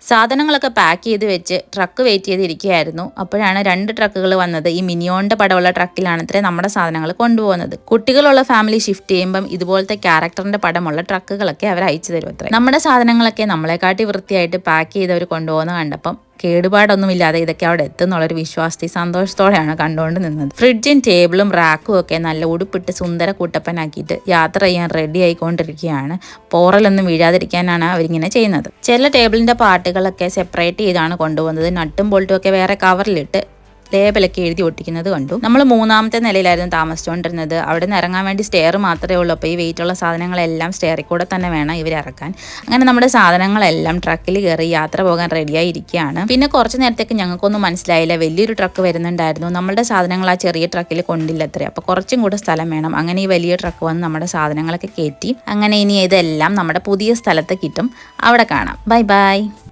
സാധനങ്ങളൊക്കെ പാക്ക് ചെയ്ത് വെച്ച് ട്രക്ക് വെയിറ്റ് ചെയ്തിരിക്കുകയായിരുന്നു. അപ്പോഴാണ് 2 ട്രക്കുകൾ വന്നത്. ഈ മിനിയോണിൻ്റെ പടമുള്ള ട്രക്കിലാണത്രേ നമ്മുടെ സാധനങ്ങൾ കൊണ്ടുപോകുന്നത്. കുട്ടികളുള്ള ഫാമിലി ഷിഫ്റ്റ് ചെയ്യുമ്പം ഇതുപോലത്തെ ക്യാരക്ടറിൻ്റെ പടമുള്ള ട്രക്കുകളൊക്കെ അവർ അയച്ചു തരും അത്രേ. നമ്മുടെ സാധനങ്ങളൊക്കെ നമ്മളെക്കാട്ടി വൃത്തിയായിട്ട് പാക്ക് ചെയ്തവർ കൊണ്ടുപോകുന്ന കണ്ടപ്പം കേടുപാടൊന്നുമില്ലാതെ ഇതൊക്കെ അവിടെ എത്തുന്നുള്ളൊരു വിശ്വാസത്തിൽ സന്തോഷത്തോടെയാണ് കണ്ടുകൊണ്ട് നിന്നത്. ഫ്രിഡ്ജും ടേബിളും റാക്കും ഒക്കെ നല്ല ഉടുപ്പിട്ട് സുന്ദര കൂട്ടപ്പനാക്കിയിട്ട് യാത്ര ചെയ്യാൻ റെഡി ആയിക്കൊണ്ടിരിക്കുകയാണ്. പോറലൊന്നും വീഴാതിരിക്കാനാണ് അവരിങ്ങനെ ചെയ്യുന്നത്. ചില ടേബിളിൻ്റെ പാർട്ടുകളൊക്കെ സെപ്പറേറ്റ് ചെയ്താണ് കൊണ്ടുപോകുന്നത്. നട്ടും ബോൾട്ടും ഒക്കെ വേറെ കവറിലിട്ട് ലേബലൊക്കെ എഴുതി ഒട്ടിക്കുന്നത് കണ്ടു. നമ്മൾ 3ാമത്തെ നിലയിലായിരുന്നു താമസിച്ചുകൊണ്ടിരുന്നത്. അവിടെ നിന്ന് ഇറങ്ങാൻ വേണ്ടി സ്റ്റെയർ മാത്രമേ ഉള്ളൂ. അപ്പോൾ ഈ വെയിറ്റുള്ള സാധനങ്ങളെല്ലാം സ്റ്റെയറിൽ കൂടെ തന്നെ വേണം ഇവർ ഇറക്കാൻ. അങ്ങനെ നമ്മുടെ സാധനങ്ങളെല്ലാം ട്രക്കിൽ കയറി യാത്ര പോകാൻ റെഡിയായി ഇരിക്കുകയാണ്. പിന്നെ കുറച്ച് നേരത്തേക്ക് ഞങ്ങൾക്കൊന്നും മനസ്സിലായില്ല. വലിയൊരു ട്രക്ക് വരുന്നുണ്ടായിരുന്നു. നമ്മുടെ സാധനങ്ങൾ ആ ചെറിയ ട്രക്കിൽ കൊണ്ടില്ലത്രേ. അപ്പോൾ കുറച്ചും കൂടെ സ്ഥലം വേണം. അങ്ങനെ ഈ വലിയ ട്രക്ക് വന്ന് നമ്മുടെ സാധനങ്ങളൊക്കെ കയറ്റി. അങ്ങനെ ഇനി ഇതെല്ലാം നമ്മുടെ പുതിയ സ്ഥലത്ത് കിട്ടും. അവിടെ കാണാം. Bye bye.